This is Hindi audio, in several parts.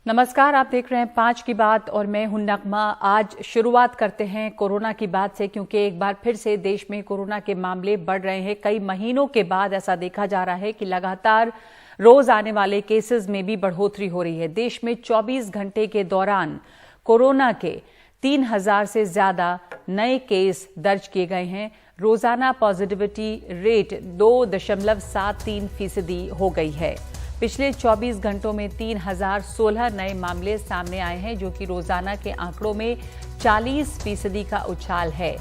नमस्कार, आप देख रहे हैं 5 की बात और मैं हूं नगमा। आज शुरुआत करते हैं कोरोना की बात से, क्योंकि एक बार फिर से देश में कोरोना के मामले बढ़ रहे हैं। कई महीनों के बाद ऐसा देखा जा रहा है कि लगातार रोज आने वाले केसेस में भी बढ़ोतरी हो रही है। देश में 24 घंटे के दौरान कोरोना के 3000 से ज्यादा नए केस दर्ज किए गए हैं। रोजाना पॉजिटिविटी रेट 2.73% हो गई है। पिछले 24 घंटों में 3016 नए मामले सामने आए हैं, जो कि रोजाना के आंकड़ों में 40% का उछाल है।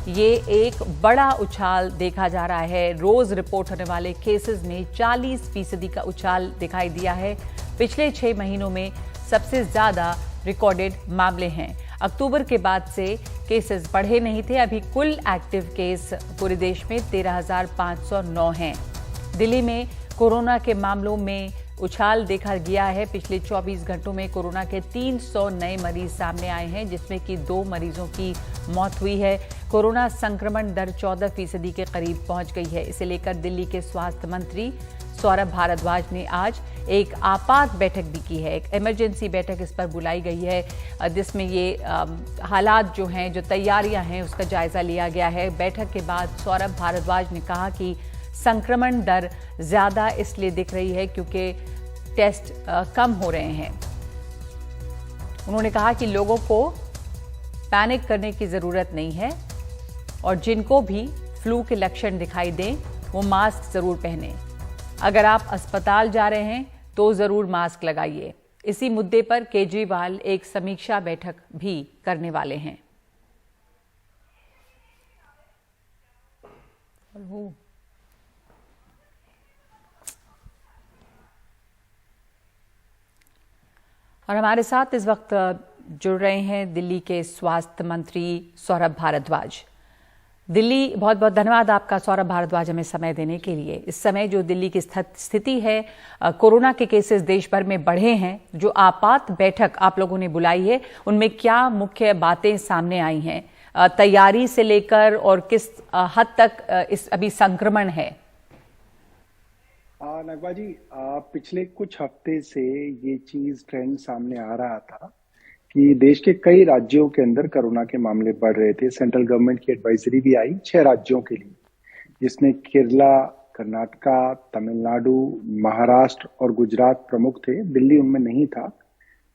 ये एक बड़ा उछाल देखा जा रहा है। रोज रिपोर्ट होने वाले केसेस में 40% का उछाल दिखाई दिया है। पिछले 6 महीनों में सबसे ज्यादा रिकॉर्डेड मामले हैं। अक्टूबर के बाद से केसेस बढ़े नहीं थे। अभी कुल एक्टिव केस पूरे देश में 13,509 हैं। दिल्ली में कोरोना के मामलों में उछाल देखा गया है। पिछले 24 घंटों में कोरोना के 300 नए मरीज सामने आए हैं, जिसमें कि 2 मरीजों की मौत हुई है। कोरोना संक्रमण दर 14% के करीब पहुंच गई है। इसे लेकर दिल्ली के स्वास्थ्य मंत्री सौरभ भारद्वाज ने आज एक आपात बैठक भी की है। एक इमरजेंसी बैठक इस पर बुलाई गई है, जिसमें ये हालात जो हैं, जो तैयारियां हैं, उसका जायजा लिया गया है। बैठक के बाद सौरभ भारद्वाज ने कहा कि संक्रमण दर ज्यादा इसलिए दिख रही है क्योंकि टेस्ट कम हो रहे हैं। उन्होंने कहा कि लोगों को पैनिक करने की जरूरत नहीं है और जिनको भी फ्लू के लक्षण दिखाई दें वो मास्क जरूर पहने। अगर आप अस्पताल जा रहे हैं तो जरूर मास्क लगाइए। इसी मुद्दे पर केजरीवाल एक समीक्षा बैठक भी करने वाले हैं। और हमारे साथ इस वक्त जुड़ रहे हैं दिल्ली के स्वास्थ्य मंत्री सौरभ भारद्वाज। दिल्ली, बहुत बहुत धन्यवाद आपका सौरभ भारद्वाज, हमें समय देने के लिए। इस समय जो दिल्ली की स्थिति है, कोरोना के केसेस देश भर में बढ़े हैं। जो आपात बैठक आप लोगों ने बुलाई है, उनमें क्या मुख्य बातें सामने आई हैं, तैयारी से लेकर और किस हद तक इस अभी संक्रमण है? नगवा जी, पिछले कुछ हफ्ते से ये चीज ट्रेंड सामने आ रहा था कि देश के कई राज्यों के अंदर कोरोना के मामले बढ़ रहे थे। सेंट्रल गवर्नमेंट की एडवाइजरी भी आई 6 राज्यों के लिए, जिसमें केरला, कर्नाटका, तमिलनाडु, महाराष्ट्र और गुजरात प्रमुख थे। दिल्ली उनमें नहीं था,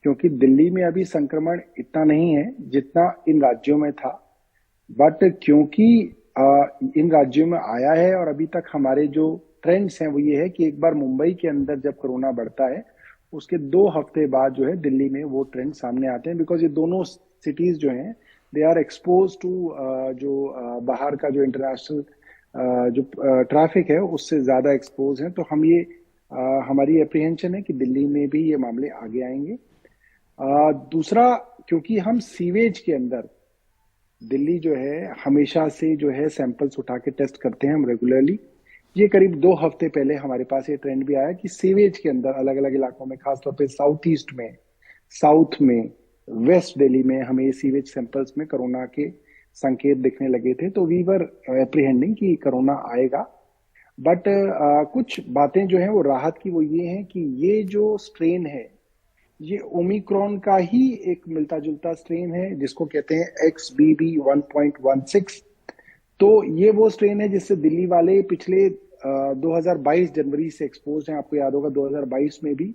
क्योंकि दिल्ली में अभी संक्रमण इतना नहीं है जितना इन राज्यों में था। बट क्योंकि इन राज्यों में आया है और अभी तक हमारे जो ट्रेंड्स हैं वो ये है कि एक बार मुंबई के अंदर जब कोरोना बढ़ता है, उसके 2 हफ्ते बाद जो है दिल्ली में वो ट्रेंड सामने आते हैं। बिकॉज ये दोनों सिटीज जो हैं, दे आर एक्सपोज टू जो बाहर का जो इंटरनेशनल जो ट्रैफिक है उससे ज्यादा एक्सपोज हैं। तो हम ये हमारी एप्रीहेंशन है कि दिल्ली में भी ये मामले आगे आएंगे। दूसरा, क्योंकि हम सीवेज के अंदर दिल्ली जो है हमेशा से जो है सैंपल्स उठा के टेस्ट करते हैं हम रेगुलरली। ये करीब 2 हफ्ते पहले हमारे पास ये ट्रेंड भी आया कि सीवेज के अंदर अलग अलग इलाकों में, खासतौर पे साउथ ईस्ट में, साउथ में, वेस्ट दिल्ली में हमें ये सीवेज सैंपल्स में कोरोना के संकेत दिखने लगे थे। तो वी वर एप्रीहेंडिंग कि कोरोना आएगा। बट कुछ बातें जो हैं वो राहत की वो ये हैं कि ये जो स्ट्रेन है ये ओमिक्रॉन का ही एक मिलता जुलता स्ट्रेन है, जिसको कहते हैं XBB 1.16। तो ये वो स्ट्रेन है जिससे दिल्ली वाले पिछले 2022 जनवरी से एक्सपोज हैं। आपको याद होगा 2022 में भी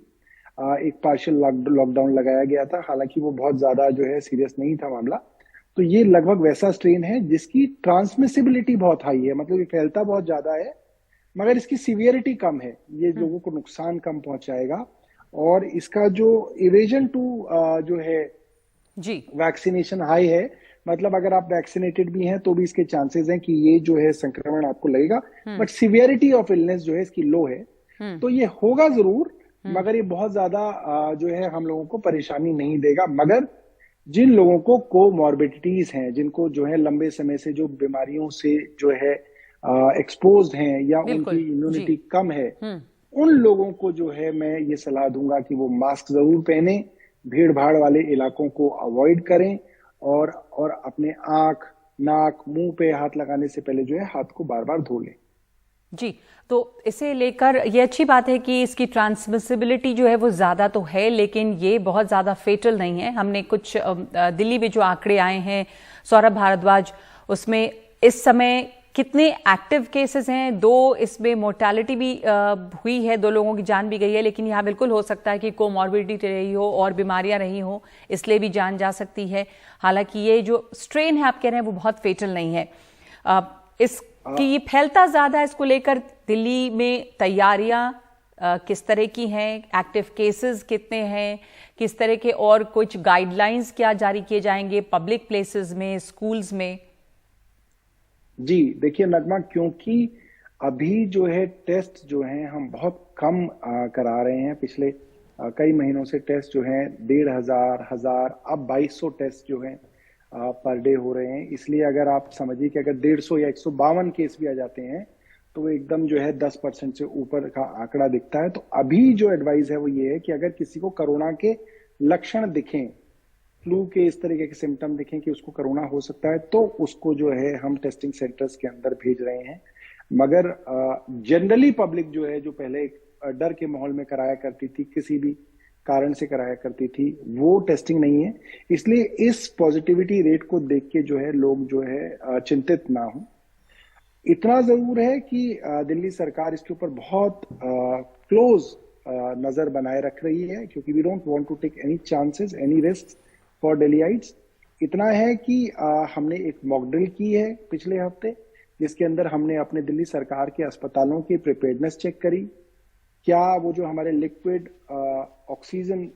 एक पार्शियल लॉकडाउन लगाया गया था, हालांकि वो बहुत ज्यादा जो है सीरियस नहीं था मामला। तो ये लगभग वैसा स्ट्रेन है जिसकी ट्रांसमिसिबिलिटी बहुत हाई है, मतलब ये फैलता बहुत ज्यादा है मगर इसकी सीवियरिटी कम है। ये लोगों को नुकसान कम पहुंचाएगा और इसका जो इवेजन टू जो है जी वैक्सीनेशन हाई है। मतलब अगर आप वैक्सीनेटेड भी हैं तो भी इसके चांसेस हैं कि ये जो है संक्रमण आपको लगेगा, बट सीवियरिटी ऑफ इलनेस जो है इसकी लो है। तो ये होगा जरूर, मगर ये बहुत ज्यादा जो है हम लोगों को परेशानी नहीं देगा। मगर जिन लोगों को कोमॉर्बिडिटीज हैं, जिनको जो है लंबे समय से जो बीमारियों से जो है एक्सपोज्ड हैं या उनकी इम्यूनिटी कम है, उन लोगों को जो है मैं ये सलाह दूंगा कि वो मास्क जरूर पहने, भीड़ भाड़ वाले इलाकों को अवॉइड करें और अपने आंख, नाक, मुंह पे हाथ लगाने से पहले जो है हाथ को बार बार धो लें। जी, तो इसे लेकर ये अच्छी बात है कि इसकी ट्रांसमिसिबिलिटी जो है वो ज़्यादा तो है, लेकिन ये बहुत ज़्यादा फेटल नहीं है। हमने कुछ दिल्ली में जो आंकड़े आए हैं सौरभ भारद्वाज, उसमें इस समय कितने एक्टिव केसेस हैं? 2 इसमें मोर्टेलिटी भी हुई है, 2 लोगों की जान भी गई है, लेकिन यहाँ बिल्कुल हो सकता है कि कोमॉर्बिडिटी रही हो और बीमारियां रही हो, इसलिए भी जान जा सकती है। हालांकि ये जो स्ट्रेन है आप कह रहे हैं वो बहुत फेटल नहीं है। इसकी ये फैलता ज्यादा है, इसको लेकर दिल्ली में तैयारियां किस तरह की हैं? एक्टिव केसेस कितने हैं? किस तरह के और कुछ गाइडलाइंस क्या जारी किए जाएंगे पब्लिक प्लेसेस में, स्कूल्स में? जी देखिए नगमा, क्योंकि अभी जो है टेस्ट जो है हम बहुत कम करा रहे हैं। पिछले कई महीनों से टेस्ट जो है 1,500 अब 2,200 टेस्ट जो है पर डे हो रहे हैं। इसलिए अगर आप समझिए कि अगर 150 या 152 केस भी आ जाते हैं तो वो एकदम जो है 10% से ऊपर का आंकड़ा दिखता है। तो अभी जो एडवाइस है वो ये है कि अगर किसी को कोरोना के लक्षण दिखें, फ्लू के इस तरीके के सिम्टम दिखें कि उसको कोरोना हो सकता है, तो उसको जो है हम टेस्टिंग सेंटर्स के अंदर भेज रहे हैं। मगर जनरली पब्लिक जो है, जो पहले डर के माहौल में कराया करती थी, किसी भी कारण से कराया करती थी, वो टेस्टिंग नहीं है। इसलिए इस पॉजिटिविटी रेट को देख के जो है लोग जो है चिंतित ना हो। इतना जरूर है कि दिल्ली सरकार इसके ऊपर बहुत क्लोज नजर बनाए रख रही है, क्योंकि we don't want to take any chances, any risk for Delhiites. इतना है कि हमने एक मॉक ड्रिल की है पिछले हफ्ते, जिसके अंदर हमने अपने दिल्ली सरकार के अस्पतालों की प्रिपेयर्डनेस चेक करी। क्या वो जो हमारे लिक्विड ऑक्सीजन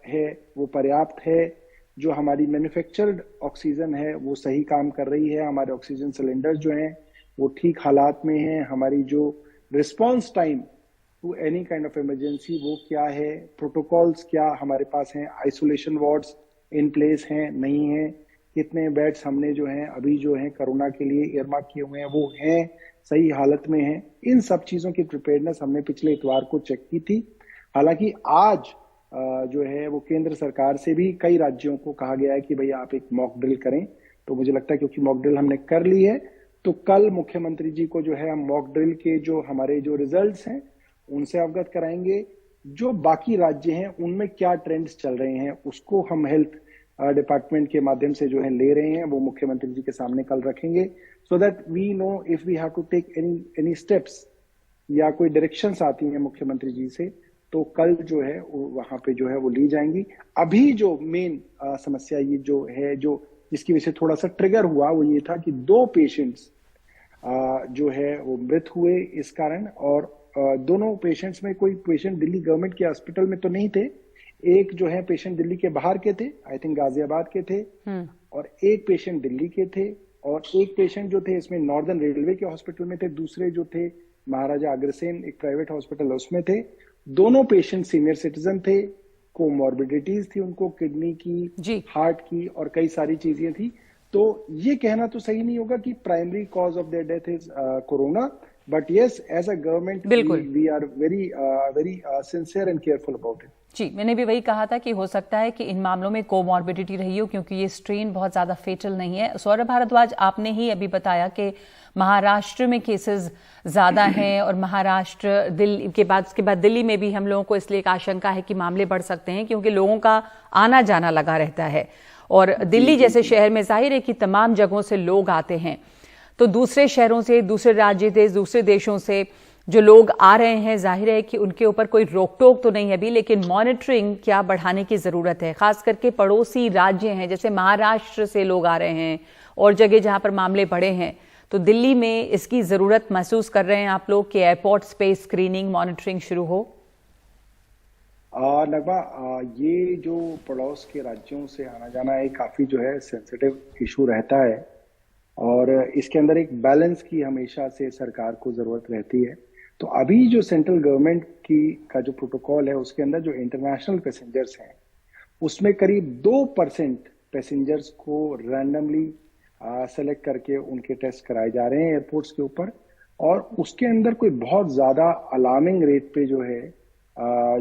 है वो पर्याप्त है? जो हमारी मैन्युफैक्चर्ड ऑक्सीजन है वो सही काम कर रही है? हमारे ऑक्सीजन सिलेंडर्स जो हैं वो ठीक हालात में हैं? हमारी जो response time to any kind of emergency वो क्या है? प्रोटोकॉल्स क्या हमारे पास हैं? आइसोलेशन वार्ड्स इन प्लेस हैं, नहीं है? कितने बेड्स हमने जो हैं अभी जो हैं कोरोना के लिए एयरमार्क किए हुए हैं वो हैं, सही हालत में हैं? इन सब चीजों की प्रिपेयर्डनेस हमने पिछले इतवार को चेक की थी। हालांकि आज जो है वो केंद्र सरकार से भी कई राज्यों को कहा गया है कि भैया आप एक मॉक ड्रिल करें। तो मुझे लगता है क्योंकि मॉक ड्रिल हमने कर ली है, तो कल मुख्यमंत्री जी को जो है हम मॉक ड्रिल के जो हमारे जो रिजल्ट्स हैं उनसे अवगत कराएंगे। जो बाकी राज्य हैं उनमें क्या ट्रेंड्स चल रहे हैं उसको हम हेल्थ डिपार्टमेंट के माध्यम से जो है ले रहे हैं, वो मुख्यमंत्री जी के सामने कल रखेंगे, so that we know if we have to take any steps या कोई डायरेक्शंस आती हैं मुख्यमंत्री जी से, तो कल जो है वहां पे जो है वो ली जाएंगी। अभी जो मेन समस्या ये जो है, जो जिसकी वजह से थोड़ा सा ट्रिगर हुआ, वो ये था कि 2 पेशेंट्स जो है वो मृत हुए इस कारण। और दोनों पेशेंट्स में कोई पेशेंट दिल्ली गवर्नमेंट के हॉस्पिटल में तो नहीं थे। एक जो है पेशेंट दिल्ली के बाहर के थे, आई थिंक गाजियाबाद के थे, और एक पेशेंट दिल्ली के थे, और एक पेशेंट जो थे इसमें नॉर्दर्न रेलवे के हॉस्पिटल में थे, दूसरे जो थे महाराजा अग्रसेन एक प्राइवेट हॉस्पिटल उसमें थे। दोनों पेशेंट सीनियर सिटीजन थे, कोमॉर्बिडिटीज थी उनको, किडनी की, हार्ट की और कई सारी चीजें थी। तो ये कहना तो सही नहीं होगा कि primary cause of their death is corona, but yes as a government we are very sincere and careful about it. जी, मैंने भी वही कहा था कि हो सकता है कि इन मामलों में कोमॉर्बिडिटी रही हो, क्योंकि ये स्ट्रेन बहुत ज्यादा फेटल नहीं है। सौरभ भारद्वाज, आपने ही अभी बताया कि महाराष्ट्र में केसेस ज्यादा हैं और महाराष्ट्र दिल्ली के बाद दिल्ली में भी हम लोगों को इसलिए एक आशंका है कि मामले बढ़ सकते हैं, क्योंकि लोगों का आना जाना लगा रहता है। और दिल्ली जैसे शहर में जाहिर है कि तमाम जगहों से लोग आते हैं, तो दूसरे शहरों से, दूसरे राज्य से, दूसरे देशों से जो लोग आ रहे हैं, जाहिर है कि उनके ऊपर कोई रोक टोक तो नहीं है अभी, लेकिन मॉनिटरिंग क्या बढ़ाने की जरूरत है। खास करके पड़ोसी राज्य हैं, जैसे महाराष्ट्र से लोग आ रहे हैं और जगह जहां पर मामले बढ़े हैं, तो दिल्ली में इसकी जरूरत महसूस कर रहे हैं आप लोग कि एयरपोर्ट्स पे स्क्रीनिंग, मॉनिटरिंग शुरू हो? नगमा, ये जो पड़ोस के राज्यों से आना जाना एक काफी जो है सेंसिटिव इशू रहता है, और इसके अंदर एक बैलेंस की हमेशा से सरकार को जरूरत रहती है। तो अभी जो सेंट्रल गवर्नमेंट का जो प्रोटोकॉल है उसके अंदर जो इंटरनेशनल पैसेंजर्स हैं उसमें करीब 2% पैसेंजर्स को रैंडमली सेलेक्ट करके उनके टेस्ट कराए जा रहे हैं एयरपोर्ट्स के ऊपर, और उसके अंदर कोई बहुत ज्यादा अलार्मिंग रेट पे जो है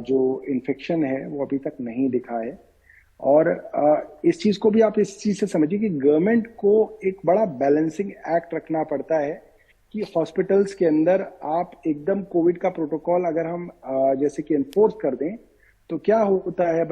जो इन्फेक्शन है वो अभी तक नहीं दिखा है। और इस चीज को भी आप इस चीज से समझिए कि गवर्नमेंट को एक बड़ा बैलेंसिंग एक्ट रखना पड़ता है कि हॉस्पिटल्स के अंदर आप एकदम कोविड का प्रोटोकॉल अगर हम जैसे कि एनफोर्स कर दें, तो क्या होता है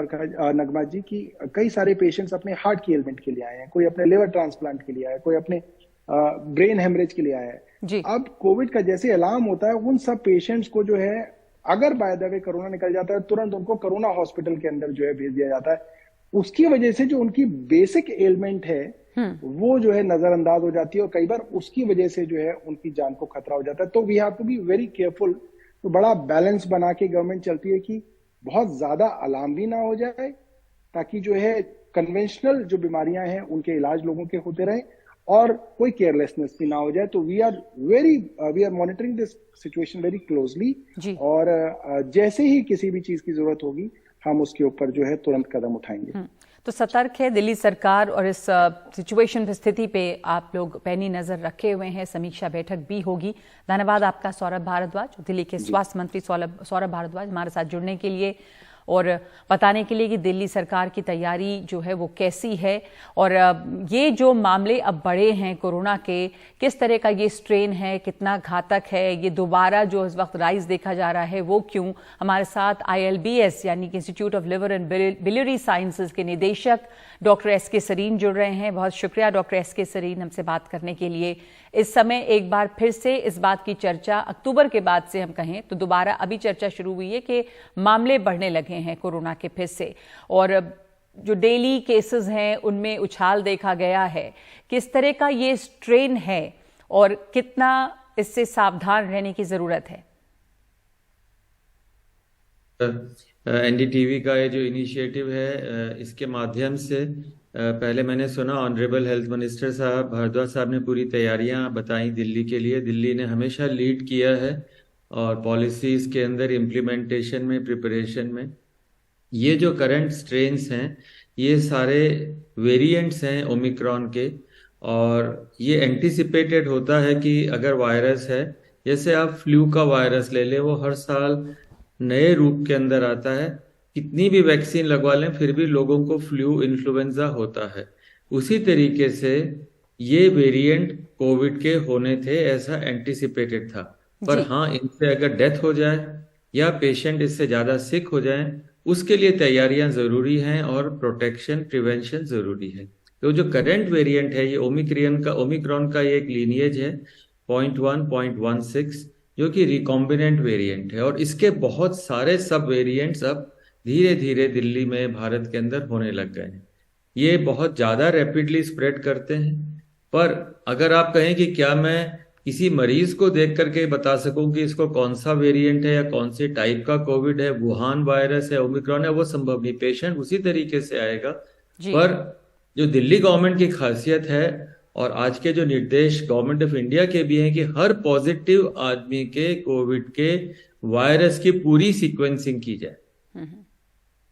नगमा जी की कई सारे पेशेंट्स अपने हार्ट की एलिमेंट के लिए आए हैं, कोई अपने लिवर ट्रांसप्लांट के लिए आया है, कोई अपने ब्रेन हेमरेज के लिए आया है। जी। अब कोविड का जैसे अलार्म होता है, उन सब पेशेंट्स को जो है अगर बाय द वे कोरोना निकल जाता है, तुरंत उनको कोरोना हॉस्पिटल के अंदर जो है भेज दिया जाता है। उसकी वजह से जो उनकी बेसिक एलिमेंट है वो जो है नजरअंदाज हो जाती है, और कई बार उसकी वजह से जो है उनकी जान को खतरा हो जाता है। तो we have to be very careful. तो बड़ा बैलेंस बना के गवर्नमेंट चलती है कि बहुत ज्यादा अलार्म भी ना हो जाए, ताकि जो है कन्वेंशनल जो बीमारियां हैं उनके इलाज लोगों के होते रहे और कोई केयरलेसनेस भी ना हो जाए। तो we are monitoring this situation very closely, और जैसे ही किसी भी चीज की जरूरत होगी हम उसके ऊपर जो है तुरंत कदम उठाएंगे। तो सतर्क है दिल्ली सरकार, और इस सिचुएशन पे, स्थिति पे आप लोग पैनी नजर रखे हुए हैं। समीक्षा बैठक भी होगी। धन्यवाद आपका सौरभ भारद्वाज, दिल्ली के स्वास्थ्य मंत्री सौरभ भारद्वाज, हमारे साथ जुड़ने के लिए और बताने के लिए कि दिल्ली सरकार की तैयारी जो है वो कैसी है, और ये जो मामले अब बढ़े हैं कोरोना के, किस तरह का ये स्ट्रेन है, कितना घातक है, ये दोबारा जो इस वक्त राइज देखा जा रहा है वो क्यों। हमारे साथ ILBS यानी कि institute of liver and biliary sciences के निदेशक डॉक्टर SK सरीन जुड़ रहे हैं। बहुत शुक्रिया डॉक्टर SK सरीन हमसे बात करने के लिए। इस समय एक बार फिर से इस बात की चर्चा अक्टूबर के बाद से हम कहें तो दोबारा अभी चर्चा शुरू हुई है कि मामले बढ़ने लगे हैं कोरोना के फिर से, और जो डेली केसेस हैं उनमें उछाल देखा गया है। किस तरह का ये स्ट्रेन है और कितना इससे सावधान रहने की जरूरत है। NDTV का ये जो इनिशिएटिव है, इसके माध्यम से पहले मैंने सुना ऑनरेबल हेल्थ मिनिस्टर साहब भारद्वाज साहब ने पूरी तैयारियां बताई दिल्ली के लिए। दिल्ली ने हमेशा लीड किया है और पॉलिसीज के अंदर इम्प्लीमेंटेशन में, प्रिपरेशन में। ये जो करंट स्ट्रेन्स हैं ये सारे वेरिएंट्स हैं ओमिक्रॉन के, और ये एंटिसिपेटेड होता है कि अगर वायरस है, जैसे आप फ्लू का वायरस ले लें, वो हर साल नए रूप के अंदर आता है। कितनी भी वैक्सीन लगवा लें फिर भी लोगों को फ्लू, इन्फ्लुएंजा होता है। उसी तरीके से ये वेरिएंट कोविड के होने थे, ऐसा एंटिसिपेटेड था। पर हाँ, इनसे अगर डेथ हो जाए या पेशेंट इससे ज्यादा सिक हो जाए, उसके लिए तैयारियां जरूरी हैं और प्रोटेक्शन, प्रिवेंशन जरूरी है। तो जो करंट वेरिएंट है ये ओमिक्रॉन का ये एक लीनिएज है 0.1, 0.16, जो कि रिकॉम्बिनेंट वेरिएंट है, और इसके बहुत सारे सब वेरिएंट्स अब धीरे धीरे दिल्ली में, भारत के अंदर होने लग गए हैं। ये बहुत ज्यादा रैपिडली स्प्रेड करते हैं। पर अगर आप कहें कि क्या मैं किसी मरीज को देख करके बता सकूं कि इसको कौन सा वेरिएंट है या कौन से टाइप का कोविड है, वुहान वायरस है, ओमिक्रॉन है, वो संभव नहीं। पेशेंट उसी तरीके से आएगा। पर जो दिल्ली गवर्नमेंट की खासियत है और आज के जो निर्देश गवर्नमेंट ऑफ इंडिया के भी हैं कि हर पॉजिटिव आदमी के कोविड के वायरस की पूरी सीक्वेंसिंग की जाए,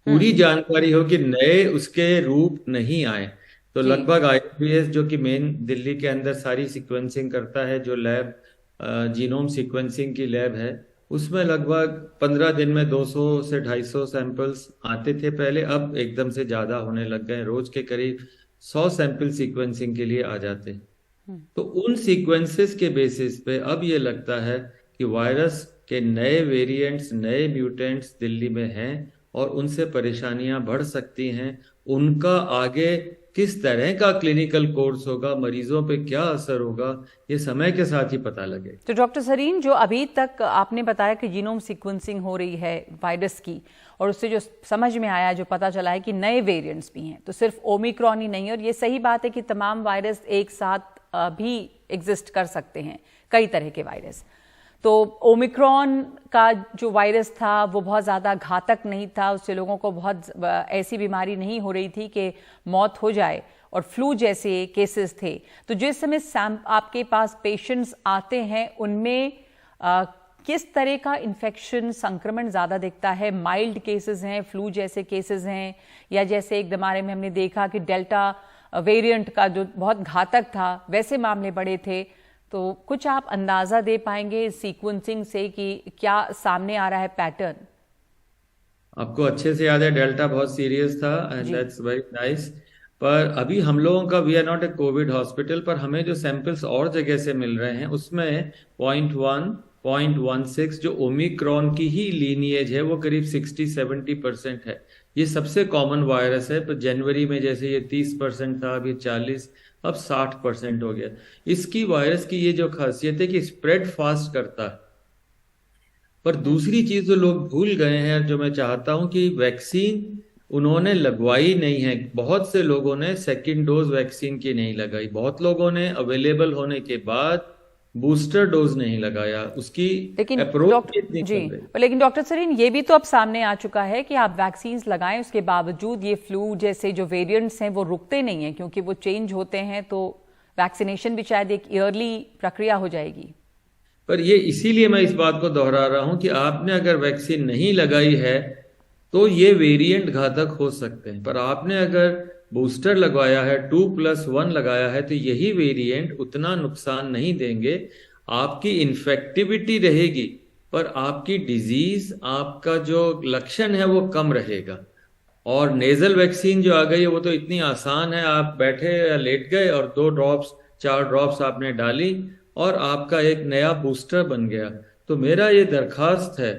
पूरी जानकारी हो कि नए उसके रूप नहीं आए। तो लगभग ILBS जो कि मेन दिल्ली के अंदर सारी सीक्वेंसिंग करता है, जो लैब जीनोम सीक्वेंसिंग की लैब है, उसमें लगभग 15 दिन में 200 से 250 सैंपल्स आते थे पहले। अब एकदम से ज्यादा होने लग गए, रोज के करीब 100 सैंपल सीक्वेंसिंग के लिए आ जाते हैं। तो उन सीक्वेंसेस के बेसिस पे अब ये लगता है कि वायरस के नए वेरिएंट्स, नए म्यूटेंट्स दिल्ली में हैं और उनसे परेशानियां बढ़ सकती हैं। उनका आगे किस तरह का क्लिनिकल कोर्स होगा, मरीजों पे क्या असर होगा, ये समय के साथ ही पता लगे। तो डॉक्टर सरीन, जो अभी तक आपने बताया कि जीनोम सीक्वेंसिंग हो रही है वायरस की, और उससे जो समझ में आया, जो पता चला है कि नए वेरिएंट्स भी हैं, तो सिर्फ ओमिक्रॉन ही नहीं है, और ये सही बात है कि तमाम वायरस एक साथ भी एग्जिस्ट कर सकते हैं, कई तरह के वायरस। तो ओमिक्रॉन का जो वायरस था वो बहुत ज़्यादा घातक नहीं था, उससे लोगों को बहुत ऐसी बीमारी नहीं हो रही थी कि मौत हो जाए, और फ्लू जैसे केसेस थे। तो जिस समय आपके पास पेशेंट्स आते हैं उनमें किस तरह का इन्फेक्शन, संक्रमण ज़्यादा दिखता है? माइल्ड केसेस हैं, फ्लू जैसे केसेस हैं, या जैसे एक बारे में हमने देखा कि डेल्टा वेरिएंट का जो बहुत घातक था वैसे मामले बड़े थे? तो कुछ आप अंदाजा दे पाएंगे सीक्वेंसिंग से कि क्या सामने आ रहा है पैटर्न? आपको अच्छे से याद है डेल्टा बहुत सीरियस था, एंड दैट्स वेरी नाइस। पर अभी हम लोगों का we are not a COVID hospital, पर हमें जो सैंपल्स और जगह से मिल रहे हैं उसमें 0.1 0.16 जो ओमिक्रॉन की ही लीनिएज है वो करीब 60-70% है। ये सबसे कॉमन वायरस है। पर जनवरी में जैसे ये 30% था, अब ये 40, अब 60% हो गया। इसकी वायरस की ये जो खासियत है कि स्प्रेड फास्ट करता है। पर दूसरी चीज जो लोग भूल गए हैं, जो मैं चाहता हूं कि वैक्सीन उन्होंने लगवाई नहीं है। बहुत से लोगों ने सेकंड डोज वैक्सीन की नहीं लगाई, बहुत लोगों ने अवेलेबल होने के बाद बूस्टर डोज नहीं लगाया, उसकी लेकिन अप्रोच नहीं जी, कर रही। लेकिन डॉक्टर सरीन ये भी तो अब सामने आ चुका है कि आप वैक्सीन लगाएं, उसके बावजूद ये फ्लू जैसे जो वेरिएंट्स हैं वो रुकते नहीं हैं, क्योंकि वो चेंज होते हैं। तो वैक्सीनेशन भी शायद एक ईयरली प्रक्रिया हो जाएगी। पर ये इसीलिए मैं इस बात को दोहरा रहा हूं कि आपने अगर वैक्सीन नहीं लगाई है तो ये वेरिएंट घातक हो सकते हैं, पर आपने अगर बूस्टर लगवाया है, 2+1 लगाया है, तो यही वेरिएंट उतना नुकसान नहीं देंगे। आपकी इन्फेक्टिविटी रहेगी, पर आपकी डिजीज, आपका जो लक्षण है वो कम रहेगा। और नेजल वैक्सीन जो आ गई है वो तो इतनी आसान है, आप बैठे या लेट गए और 2 ड्रॉप्स 4 ड्रॉप्स आपने डाली और आपका एक नया बूस्टर बन गया। तो मेरा ये दरखास्त है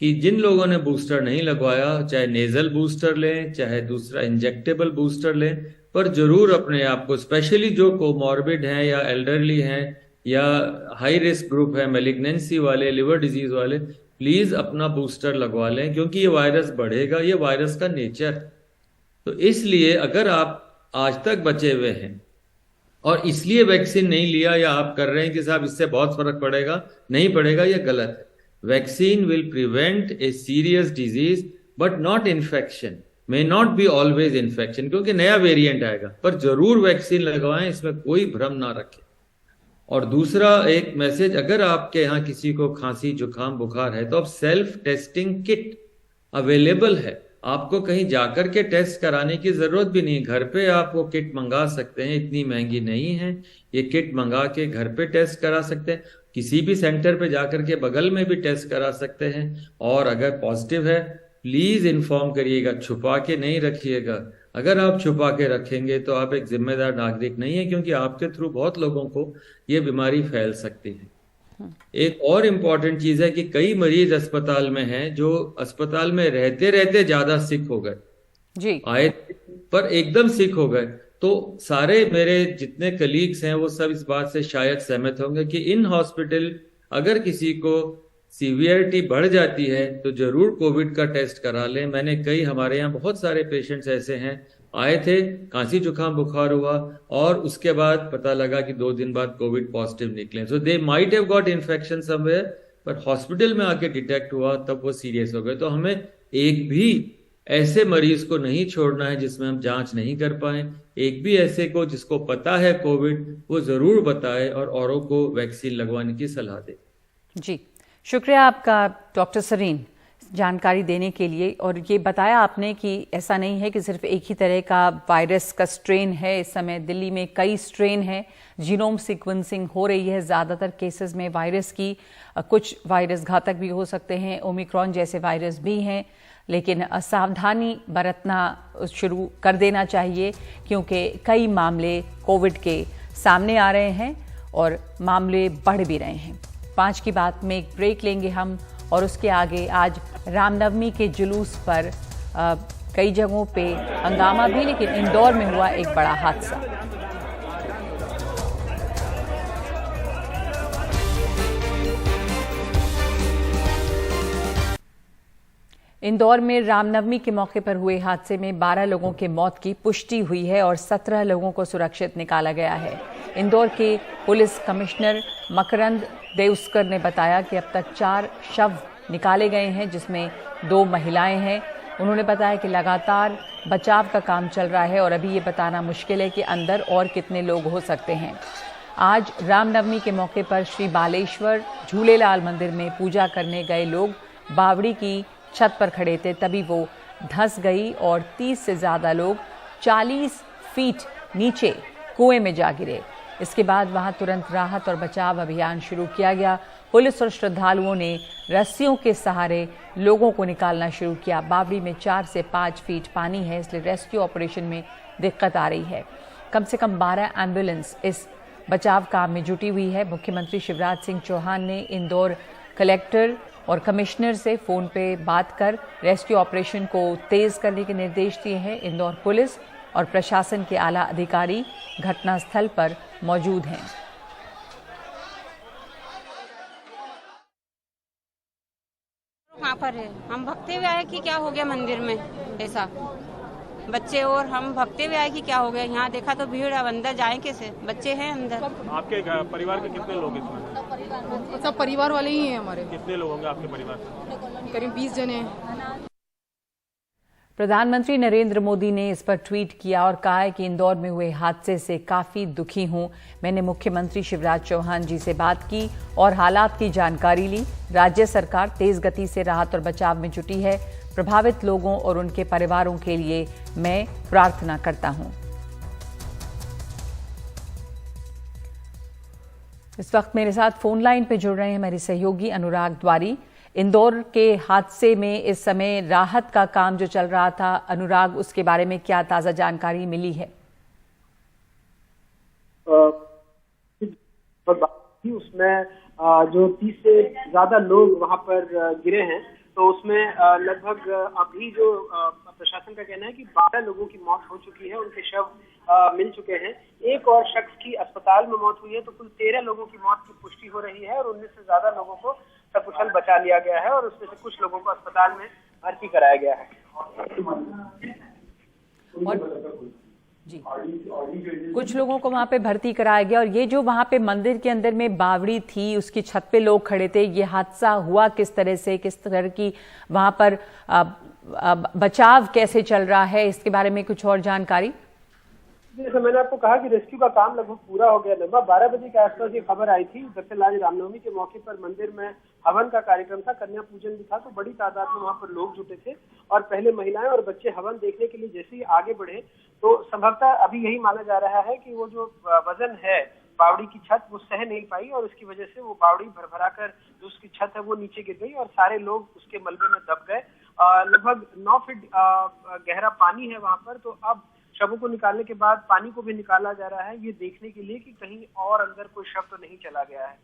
कि जिन लोगों ने बूस्टर नहीं लगवाया, चाहे नेजल बूस्टर लें चाहे दूसरा इंजेक्टेबल बूस्टर लें, पर जरूर अपने आप को, स्पेशली जो कोमॉर्बिड हैं या एल्डरली हैं या हाई रिस्क ग्रुप है, मेलिग्नेंसी वाले, लिवर डिजीज वाले, प्लीज अपना बूस्टर लगवा लें, क्योंकि ये वायरस बढ़ेगा, ये वायरस का नेचर। तो इसलिए अगर आप आज तक बचे हुए हैं और इसलिए वैक्सीन नहीं लिया, या आप कर रहे हैं कि साहब इससे बहुत फर्क पड़ेगा, नहीं पड़ेगा, ये गलत है। Vaccine will prevent a serious disease but not infection, may not be always infection, क्योंकि नया वेरिएंट आएगा। पर जरूर वैक्सीन लगवाएं, इसमें कोई भ्रम ना रखें। और दूसरा एक मैसेज, अगर आपके यहाँ किसी को खांसी जुकाम बुखार है तो अब सेल्फ टेस्टिंग किट अवेलेबल है, आपको कहीं जाकर के टेस्ट कराने की जरूरत भी नहीं। घर पे आप वो किट मंगा सकते हैं, इतनी महंगी नहीं है। ये किट मंगा के घर पे टेस्ट करा सकते हैं, किसी भी सेंटर पे जाकर के बगल में भी टेस्ट करा सकते हैं। और अगर पॉजिटिव है प्लीज इन्फॉर्म करिएगा, छुपा के नहीं रखिएगा। अगर आप छुपा के रखेंगे तो आप एक जिम्मेदार नागरिक नहीं है, क्योंकि आपके थ्रू बहुत लोगों को ये बीमारी फैल सकती है। एक और इम्पॉर्टेंट चीज है कि कई मरीज अस्पताल में हैं जो अस्पताल में रहते रहते ज्यादा सिक हो गए, जी आए पर एकदम सिक हो गए। तो सारे मेरे जितने कलीग्स हैं वो सब इस बात से शायद सहमत होंगे कि इन हॉस्पिटल अगर किसी को सीवियरिटी बढ़ जाती है तो जरूर कोविड का टेस्ट करा लें। मैंने हमारे यहाँ बहुत सारे पेशेंट्स ऐसे हैं, आए थे, खांसी जुकाम बुखार हुआ और उसके बाद पता लगा कि 2 दिन बाद कोविड पॉजिटिव निकले। So they might have got infection somewhere, पर हॉस्पिटल में आके डिटेक्ट हुआ तब वो सीरियस हो गए। तो हमें एक भी ऐसे मरीज को नहीं छोड़ना है जिसमें हम जांच नहीं कर पाए। एक भी ऐसे को जिसको पता है कोविड, वो जरूर बताए और औरों को वैक्सीन लगवाने की सलाह दे। जी, शुक्रिया आपका डॉक्टर सरीन जानकारी देने के लिए। और ये बताया आपने कि ऐसा नहीं है कि सिर्फ एक ही तरह का वायरस का स्ट्रेन है। इस समय दिल्ली में कई स्ट्रेन हैं, जीनोम सीक्वेंसिंग हो रही है ज़्यादातर केसेस में वायरस की। कुछ वायरस घातक भी हो सकते हैं, ओमिक्रॉन जैसे वायरस भी हैं, लेकिन सावधानी बरतना शुरू कर देना चाहिए, क्योंकि कई मामले कोविड के सामने आ रहे हैं और मामले बढ़ भी रहे हैं। 5 की बात में एक ब्रेक लेंगे हम, और उसके आगे आज रामनवमी के जुलूस पर कई जगहों पे हंगामा भी, लेकिन इंदौर में हुआ एक बड़ा हादसा। इंदौर में रामनवमी के मौके पर हुए हादसे में 12 लोगों के मौत की पुष्टि हुई है और 17 लोगों को सुरक्षित निकाला गया है। इंदौर के पुलिस कमिश्नर मकरंद देउस्कर ने बताया कि अब तक 4 शव निकाले गए हैं, जिसमें 2 महिलाएं हैं। उन्होंने बताया कि लगातार बचाव का काम चल रहा है और अभी ये बताना मुश्किल है कि अंदर और कितने लोग हो सकते हैं। आज रामनवमी के मौके पर श्री बालेश्वर झूलेलाल मंदिर में पूजा करने गए लोग बावड़ी की छत पर खड़े थे, तभी वो धंस गई और 30 से ज़्यादा लोग 40 फीट नीचे कुएं में जा गिरे। इसके बाद वहां तुरंत राहत और बचाव अभियान शुरू किया गया। पुलिस और श्रद्धालुओं ने रस्सियों के सहारे लोगों को निकालना शुरू किया। बावड़ी में 4 से 5 फीट पानी है, इसलिए रेस्क्यू ऑपरेशन में दिक्कत आ रही है। कम से कम 12 एम्बुलेंस इस बचाव काम में जुटी हुई है। मुख्यमंत्री शिवराज सिंह चौहान ने इंदौर कलेक्टर और कमिश्नर से फोन पे बात कर रेस्क्यू ऑपरेशन को तेज करने के निर्देश दिए हैं। इंदौर पुलिस और प्रशासन के आला अधिकारी घटनास्थल पर मौजूद हैं। वहाँ पर है, हम भगते हुए आए कि क्या हो गया मंदिर में, ऐसा बच्चे और हम भगते हुए आए कि क्या हो गया। यहाँ देखा तो भीड़, अब अंदर जाए कैसे, बच्चे हैं अंदर। आपके परिवार के कितने लोग इसमें? सब परिवार वाले ही हैं हमारे। कितने लोग होंगे आपके परिवार में? करीब 20 जने हैं। प्रधानमंत्री नरेंद्र मोदी ने इस पर ट्वीट किया और कहा है कि इंदौर में हुए हादसे से काफी दुखी हूं। मैंने मुख्यमंत्री शिवराज चौहान जी से बात की और हालात की जानकारी ली। राज्य सरकार तेज गति से राहत और बचाव में जुटी है। प्रभावित लोगों और उनके परिवारों के लिए मैं प्रार्थना करता हूं। इस वक्त मेरे साथ फोन लाइन पे जुड़ रहे हैं मेरे सहयोगी अनुराग द्वारी। इंदौर के हादसे में इस समय राहत का काम जो चल रहा था, अनुराग, उसके बारे में क्या ताजा जानकारी मिली है? उसमें जो 30 से ज्यादा लोग वहां पर गिरे हैं, तो उसमें लगभग अभी जो प्रशासन का कहना है कि 12 लोगों की मौत हो चुकी है, उनके शव मिल चुके हैं। एक और शख्स की अस्पताल में मौत हुई है, तो कुल 13 लोगों की मौत की पुष्टि हो रही है और 19 से ज्यादा लोगों को सकुशल बचा लिया गया है और उसमें से कुछ लोगों को अस्पताल में भर्ती कराया गया है। जी, कुछ लोगों को वहां पे भर्ती कराया गया। और ये जो वहां पे मंदिर के अंदर में बावड़ी थी, उसकी छत पे लोग खड़े थे, ये हादसा हुआ किस तरह से, किस तरह की वहां पर बचाव कैसे चल रहा है, इसके बारे में कुछ और जानकारी? जैसे मैंने आपको कहा कि रेस्क्यू का काम लगभग पूरा हो गया। लगभग 12 बजे के आसपास ये खबर आई थी। दरअसल आज रामनवमी के मौके पर मंदिर में हवन का कार्यक्रम था, कन्या पूजन भी था, तो बड़ी तादाद में वहां पर लोग जुटे थे और पहले महिलाएं और बच्चे हवन देखने के लिए जैसे ही आगे बढ़े, तो संभवतः अभी यही माना जा रहा है कि वो जो वजन है बावड़ी की छत, वो सह नहीं पाई और उसकी वजह से वो बावड़ी भरभरा कर जो उसकी छत है वो नीचे गिर गई और सारे लोग उसके मलबे में दब गए। लगभग 9 फीट गहरा पानी है वहां पर। तो अब शवों को निकालने के बाद पानी को भी निकाला जा रहा है, ये देखने के लिए कि कहीं और अंदर कोई शव तो नहीं चला गया है।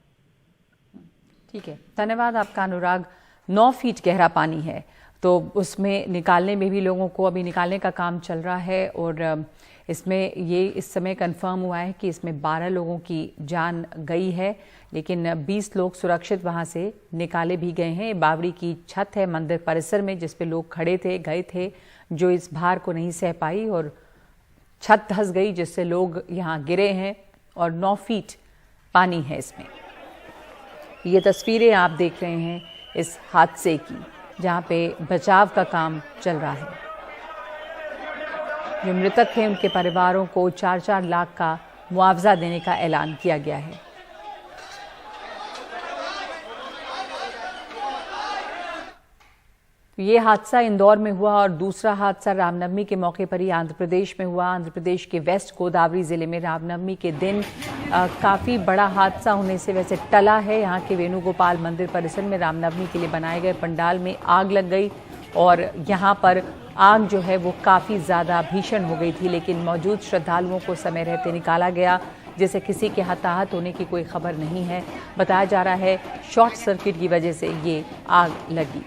ठीक है, धन्यवाद आपका अनुराग। 9 फीट गहरा पानी है, तो उसमें निकालने में भी लोगों को अभी निकालने का काम चल रहा है और इसमें ये इस समय कंफर्म हुआ है कि इसमें 12 लोगों की जान गई है, लेकिन 20 लोग सुरक्षित वहां से निकाले भी गए हैं। बावड़ी की छत है मंदिर परिसर में, जिस पे लोग खड़े थे, गए थे, जो इस भार को नहीं सह पाई और छत धंस गई, जिससे लोग यहाँ गिरे हैं और 9 फीट पानी है इसमें। ये तस्वीरें आप देख रहे हैं इस हादसे की, जहाँ पे बचाव का काम चल रहा है। जो मृतक हैं उनके परिवारों को 4-4 लाख का मुआवजा देने का ऐलान किया गया है। ये हादसा इंदौर में हुआ और दूसरा हादसा रामनवमी के मौके पर ही आंध्र प्रदेश में हुआ। आंध्र प्रदेश के वेस्ट गोदावरी जिले में रामनवमी के दिन काफ़ी बड़ा हादसा होने से वैसे टला है। यहाँ के वेणुगोपाल मंदिर परिसर में रामनवमी के लिए बनाए गए पंडाल में आग लग गई और यहाँ पर आग जो है वो काफ़ी ज़्यादा भीषण हो गई थी, लेकिन मौजूद श्रद्धालुओं को समय रहते निकाला गया, जिससे किसी के हताहत होने की कोई खबर नहीं है। बताया जा रहा है शॉर्ट सर्किट की वजह से ये आग लगी।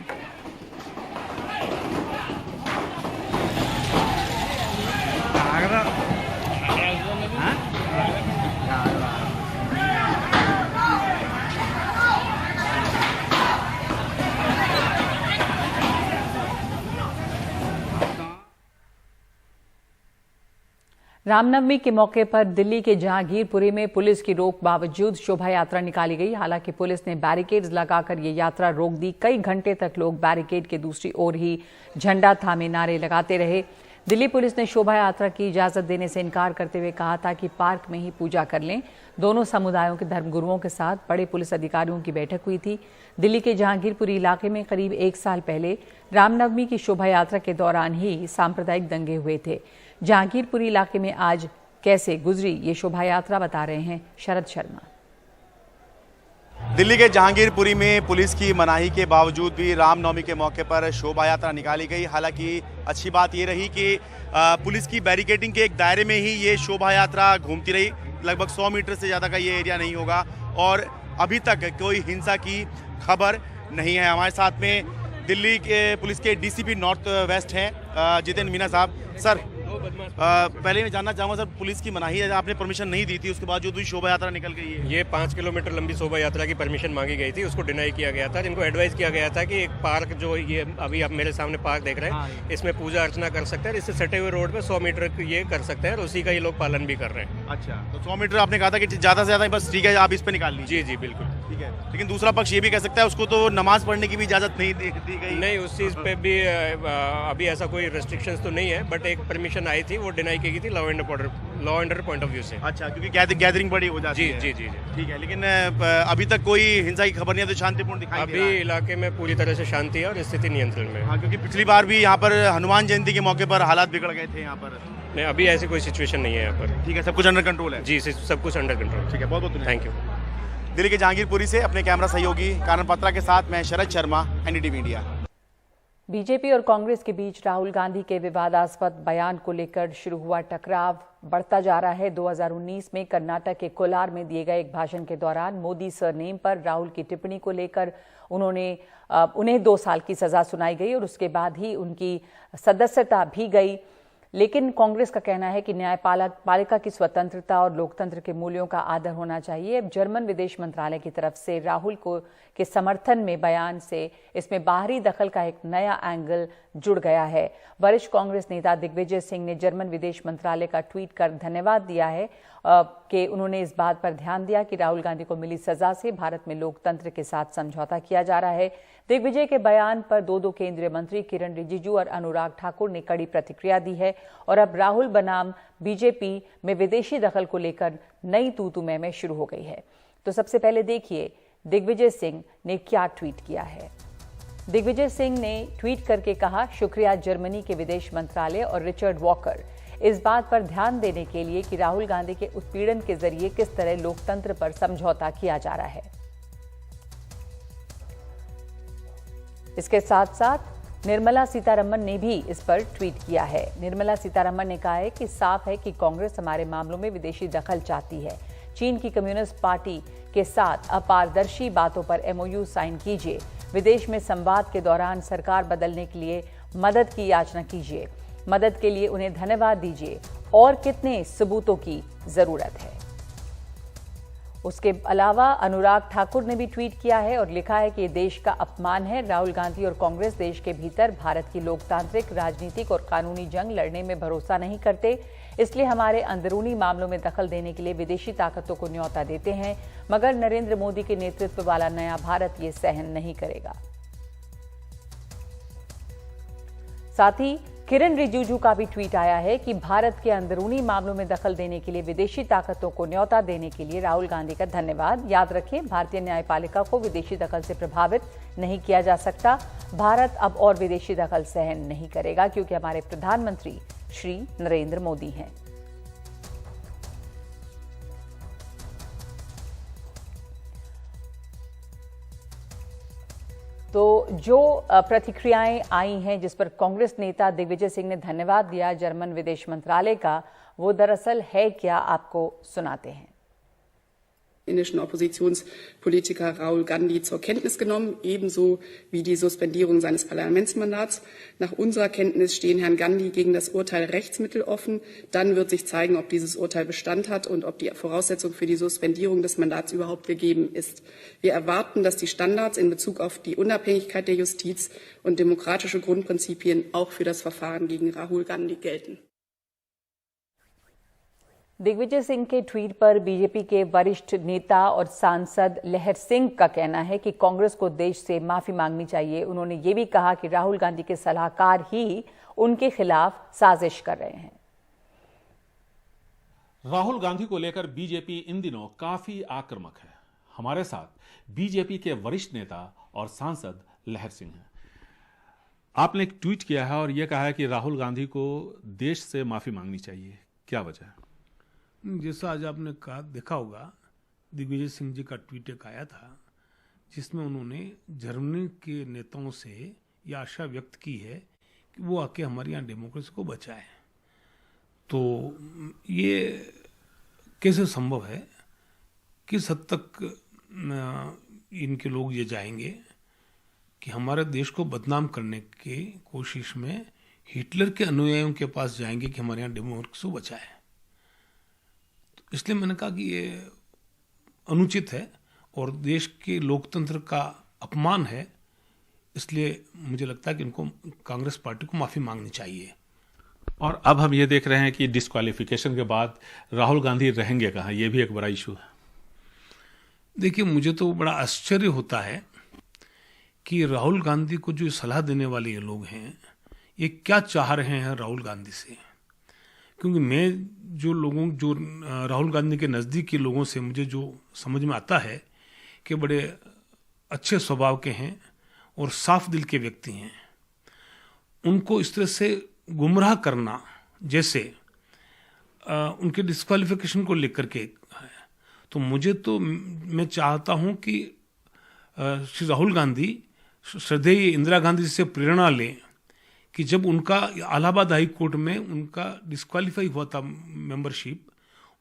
रामनवमी के मौके पर दिल्ली के जहांगीरपुरी में पुलिस की रोक बावजूद शोभा यात्रा निकाली गई। हालांकि पुलिस ने बैरिकेड्स लगाकर ये यात्रा रोक दी। कई घंटे तक लोग बैरिकेड के दूसरी ओर ही झंडा थामे नारे लगाते रहे। दिल्ली पुलिस ने शोभा यात्रा की इजाजत देने से इनकार करते हुए कहा था कि पार्क में ही पूजा कर लें। दोनों समुदायों के धर्मगुरुओं के साथ बड़े पुलिस अधिकारियों की बैठक हुई थी। दिल्ली के जहांगीरपुरी इलाके में करीब 1 साल पहले रामनवमी की शोभा यात्रा के दौरान ही सांप्रदायिक दंगे हुए थे। जहांगीरपुरी इलाके में आज कैसे गुजरी ये शोभा यात्रा, बता रहे हैं शरद शर्मा। दिल्ली के जहांगीरपुरी में पुलिस की मनाही के बावजूद भी रामनवमी के मौके पर शोभा यात्रा निकाली गई। हालांकि अच्छी बात ये रही कि पुलिस की बैरिकेडिंग के एक दायरे में ही ये शोभा यात्रा घूमती रही। लगभग 100 मीटर से ज़्यादा का ये एरिया नहीं होगा और अभी तक कोई हिंसा की खबर नहीं है। हमारे साथ में दिल्ली के पुलिस के डीसीपी नॉर्थ वेस्ट हैं जितेंद्र मीना साहब। सर पहले मैं जानना चाहूँगा, सर पुलिस की मनाही है, आपने परमिशन नहीं दी थी, उसके बावजूद भी शोभा यात्रा निकल गई है। ये 5 किलोमीटर लंबी शोभा यात्रा की परमिशन मांगी गई थी, उसको डिनाई किया गया था। जिनको एडवाइस किया गया था कि एक पार्क जो ये अभी आप मेरे सामने पार्क देख रहे हैं, इसमें पूजा अर्चना कर सकते हैं, इससे सटे हुए रोड पे 100 मीटर ये कर सकते हैं और उसी का ये लोग पालन भी कर रहे हैं। अच्छा, तो 100 मीटर आपने कहा था कि ज़्यादा से ज़्यादा बस ठीक है, आप इस पे निकाल लीजिए। जी बिल्कुल ठीक है, लेकिन दूसरा पक्ष ये भी कह सकता है उसको तो नमाज पढ़ने की भी इजाज़त नहीं दी गई। नहीं, उस चीज़ पे भी अभी ऐसा कोई रेस्ट्रिक्शंस तो नहीं है, बट एक परमिशन आई थी, वो डिनाई की गई थी law and order point of view से। अच्छा, क्योंकि गैदरिंग बड़ी हो जाती है। जी। ठीक है, लेकिन अभी तक कोई हिंसा की खबर नहीं है, तो शांतिपूर्ण दिखाई दे रहा है। अभी इलाके में पूरी तरह से शांति है और स्थिति नियंत्रण में। हाँ, क्योंकि पिछली बार भी यहाँ पर हनुमान जयंती के मौके पर हालात बिगड़ गए थे यहाँ पर। नहीं, अभी ऐसी कोई सिचुएशन नहीं है यहाँ पर। ठीक है, सब कुछ अंडर कंट्रोल है। जी, सब कुछ अंडर कंट्रोल। ठीक है, बहुत बहुत थैंक यू। दिल्ली के जहांगीरपुरी से अपने कैमरा सहयोगी कानन पत्रा के साथ मैं Sharad Sharma, NDTV India. BJP और कांग्रेस के बीच राहुल गांधी के विवादास्पद बयान को लेकर शुरू हुआ टकराव बढ़ता जा रहा है। 2019 में कर्नाटक के कोलार में दिए गए एक भाषण के दौरान मोदी सरनेम पर राहुल की टिप्पणी को लेकर उन्हें 2 साल की सजा सुनाई गई और उसके बाद ही उनकी सदस्यता भी गई। लेकिन कांग्रेस का कहना है कि न्यायपालिका की स्वतंत्रता और लोकतंत्र के मूल्यों का आदर होना चाहिए। अब जर्मन विदेश मंत्रालय की तरफ से राहुल के समर्थन में बयान से इसमें बाहरी दखल का एक नया एंगल जुड़ गया है। वरिष्ठ कांग्रेस नेता दिग्विजय सिंह ने जर्मन विदेश मंत्रालय का ट्वीट कर धन्यवाद दिया है कि उन्होंने इस बात पर ध्यान दिया कि राहुल गांधी को मिली सजा से भारत में लोकतंत्र के साथ समझौता किया जा रहा है। दिग्विजय के बयान पर दो केंद्रीय मंत्री किरण रिजिजू और अनुराग ठाकुर ने कड़ी प्रतिक्रिया दी है और अब राहुल बनाम बीजेपी में विदेशी दखल को लेकर नई तू-तू मैं शुरू हो गई है। तो सबसे पहले देखिए दिग्विजय सिंह ने क्या ट्वीट किया है। दिग्विजय सिंह ने ट्वीट करके कहा, शुक्रिया जर्मनी के विदेश मंत्रालय और रिचर्ड वॉकर इस बात पर ध्यान देने के लिए कि राहुल गांधी के उत्पीड़न के जरिए किस तरह लोकतंत्र पर समझौता किया जा रहा है। इसके साथ साथ निर्मला सीतारमण ने भी इस पर ट्वीट किया है। निर्मला सीतारमण ने कहा है कि साफ है कि कांग्रेस हमारे मामलों में विदेशी दखल चाहती है। चीन की कम्युनिस्ट पार्टी के साथ अपारदर्शी बातों पर एमओयू साइन कीजिए। विदेश में संवाद के दौरान सरकार बदलने के लिए मदद की याचना कीजिए। मदद के लिए उन्हें धन्यवाद दीजिए और कितने सबूतों की जरूरत है। उसके अलावा अनुराग ठाकुर ने भी ट्वीट किया है और लिखा है कि ये देश का अपमान है। राहुल गांधी और कांग्रेस देश के भीतर भारत की लोकतांत्रिक, राजनीतिक और कानूनी जंग लड़ने में भरोसा नहीं करते, इसलिए हमारे अंदरूनी मामलों में दखल देने के लिए विदेशी ताकतों को न्योता देते हैं, मगर नरेंद्र मोदी के नेतृत्व वाला नया भारत ये सहन नहीं करेगा। साथ ही किरण रिजिजू का भी ट्वीट आया है कि भारत के अंदरूनी मामलों में दखल देने के लिए विदेशी ताकतों को न्योता देने के लिए राहुल गांधी का धन्यवाद। याद रखें, भारतीय न्यायपालिका को विदेशी दखल से प्रभावित नहीं किया जा सकता। भारत अब और विदेशी दखल सहन नहीं करेगा क्योंकि हमारे प्रधानमंत्री श्री नरेंद्र मोदी हैं। तो जो प्रतिक्रियाएं आई हैं जिस पर कांग्रेस नेता दिग्विजय सिंह ने धन्यवाद दिया जर्मन विदेश मंत्रालय का, वो दरअसल है क्या, आपको सुनाते हैं। indischen Oppositionspolitiker Rahul Gandhi zur Kenntnis genommen, ebenso wie die Suspendierung seines Parlamentsmandats. Nach unserer Kenntnis stehen Herrn Gandhi gegen das Urteil Rechtsmittel offen. Dann wird sich zeigen, ob dieses Urteil Bestand hat und ob die Voraussetzung für die Suspendierung des Mandats überhaupt gegeben ist. Wir erwarten, dass die Standards in Bezug auf die Unabhängigkeit der Justiz und demokratische Grundprinzipien auch für das Verfahren gegen Rahul Gandhi gelten. Digvijay Singh के ट्वीट पर बीजेपी के वरिष्ठ नेता और सांसद लहर सिंह का कहना है कि कांग्रेस को देश से माफी मांगनी चाहिए। उन्होंने ये भी कहा कि राहुल गांधी के सलाहकार ही उनके खिलाफ साजिश कर रहे हैं। राहुल गांधी को लेकर बीजेपी इन दिनों काफी आक्रामक है। हमारे साथ बीजेपी के वरिष्ठ नेता और सांसद लहर सिंह हैं। आपने एक ट्वीट किया है और यह कहा है कि राहुल गांधी को देश से माफी मांगनी चाहिए, क्या वजह है? जैसा आज आपने कहा, देखा होगा, दिग्विजय सिंह जी का ट्वीट एक आया था जिसमें उन्होंने जर्मनी के नेताओं से ये आशा व्यक्त की है कि वो आके हमारे यहाँ डेमोक्रेसी को बचाए। तो ये कैसे संभव है, किस हद तक इनके लोग ये जाएंगे कि हमारे देश को बदनाम करने की कोशिश में हिटलर के अनुयायियों के पास जाएंगे कि हमारे यहाँ डेमोक्रेसी को बचाए। तो इसलिए मैंने कहा कि ये अनुचित है और देश के लोकतंत्र का अपमान है। इसलिए मुझे लगता है कि इनको, कांग्रेस पार्टी को माफी मांगनी चाहिए। और अब हम ये देख रहे हैं कि डिस्क्वालिफिकेशन के बाद राहुल गांधी रहेंगे कहाँ, ये भी एक बड़ा इशू है। देखिए, मुझे तो बड़ा आश्चर्य होता है कि राहुल गांधी को जो सलाह देने वाले ये लोग हैं, ये क्या चाह रहे हैं राहुल गांधी से। क्योंकि मैं जो राहुल गांधी के नज़दीक के लोगों से मुझे जो समझ में आता है कि बड़े अच्छे स्वभाव के हैं और साफ दिल के व्यक्ति हैं। उनको इस तरह से गुमराह करना, जैसे उनके डिस्क्वालिफिकेशन को लेकर के, तो मैं चाहता हूं कि श्री राहुल गांधी श्रद्धेय इंदिरा गांधी से प्रेरणा लें कि जब उनका इलाहाबाद हाई कोर्ट में उनका डिस्क्वालीफाई हुआ था मेंबरशिप,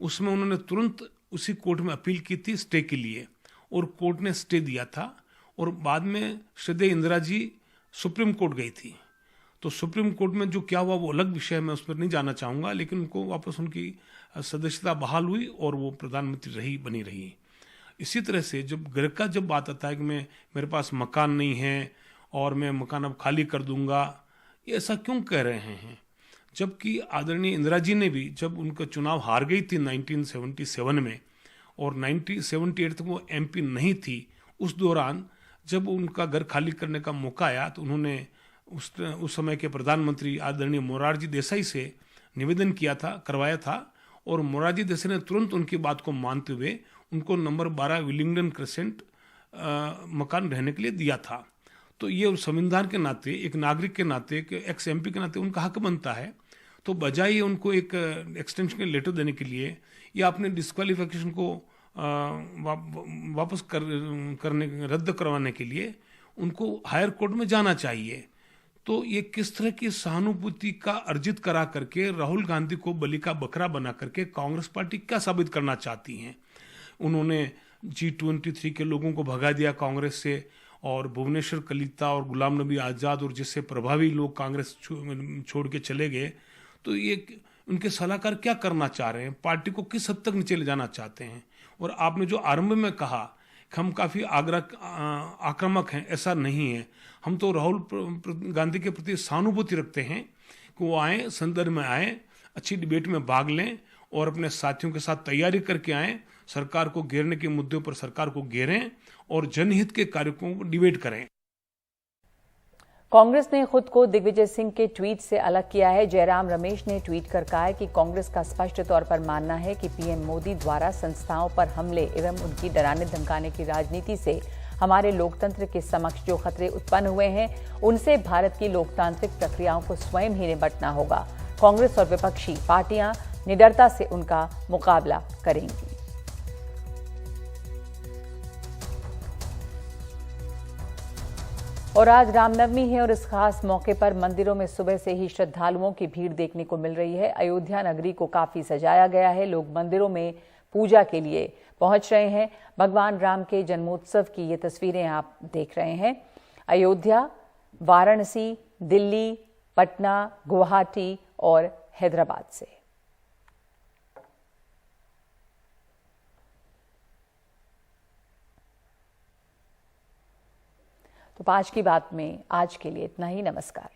उसमें उन्होंने तुरंत उसी कोर्ट में अपील की थी स्टे के लिए, और कोर्ट ने स्टे दिया था। और बाद में श्रद्धेय इंदिरा जी सुप्रीम कोर्ट गई थी। तो सुप्रीम कोर्ट में जो क्या हुआ वो अलग विषय है, मैं उस पर नहीं जाना चाहूँगा, लेकिन उनको वापस उनकी सदस्यता बहाल हुई और वो प्रधानमंत्री बनी रही। इसी तरह से जब बात आता है कि मेरे पास मकान नहीं है और मैं मकान अब खाली कर दूंगा, ये ऐसा क्यों कह रहे हैं? जबकि आदरणीय इंदिरा जी ने भी, जब उनका चुनाव हार गई थी 1977 में और 1978 तक वो MP नहीं थी, उस दौरान जब उनका घर खाली करने का मौका आया तो उन्होंने उस समय के प्रधानमंत्री आदरणीय मोरारजी देसाई से निवेदन करवाया था, और मोरारजी देसाई ने तुरंत उनकी बात को मानते हुए उनको नंबर 12 विलिंगडन क्रेसेंट मकान रहने के लिए दिया था। तो ये संविधान के नाते, एक नागरिक के नाते, एक एक्स MP के नाते उनका हक बनता है। तो बजाय उनको एक एक्सटेंशन के लेटर देने के लिए या अपने डिस्क्वालिफिकेशन को वापस रद्द करवाने के लिए उनको हायर कोर्ट में जाना चाहिए। तो ये किस तरह की सहानुभूति का अर्जित करा करके राहुल गांधी को बलि का बकरा बना करके कांग्रेस पार्टी क्या साबित करना चाहती है? उन्होंने G23 के लोगों को भगा दिया कांग्रेस से, और भुवनेश्वर कलिता और गुलाम नबी आज़ाद और जिससे प्रभावी लोग कांग्रेस छोड़ के चले गए। तो ये उनके सलाहकार क्या करना चाह रहे हैं? पार्टी को किस हद तक नीचे ले जाना चाहते हैं? और आपने जो आरंभ में कहा कि हम काफ़ी आक्रामक हैं, ऐसा नहीं है। हम तो राहुल गांधी के प्रति सहानुभूति रखते हैं कि वो आएँ, संदर्भ में आएँ, अच्छी डिबेट में भाग लें और अपने साथियों के साथ तैयारी करके आएँ, सरकार को घेरने के मुद्दों पर सरकार को घेरें और जनहित के कार्यों को डिबेट करें। कांग्रेस ने खुद को दिग्विजय सिंह के ट्वीट से अलग किया है। जयराम रमेश ने ट्वीट कर कहा है कि कांग्रेस का स्पष्ट तौर पर मानना है कि PM मोदी द्वारा संस्थाओं पर हमले एवं उनकी डराने धमकाने की राजनीति से हमारे लोकतंत्र के समक्ष जो खतरे उत्पन्न हुए हैं, उनसे भारत की लोकतांत्रिक प्रक्रियाओं को स्वयं ही निपटना होगा। कांग्रेस और विपक्षी पार्टियां निडरता से उनका मुकाबला करेंगी। और आज रामनवमी है और इस खास मौके पर मंदिरों में सुबह से ही श्रद्धालुओं की भीड़ देखने को मिल रही है। अयोध्या नगरी को काफी सजाया गया है। लोग मंदिरों में पूजा के लिए पहुंच रहे हैं। भगवान राम के जन्मोत्सव की ये तस्वीरें आप देख रहे हैं। अयोध्या, वाराणसी, दिल्ली, पटना, गुवाहाटी और हैदराबाद से। तो आज की बात में आज के लिए इतना ही। नमस्कार।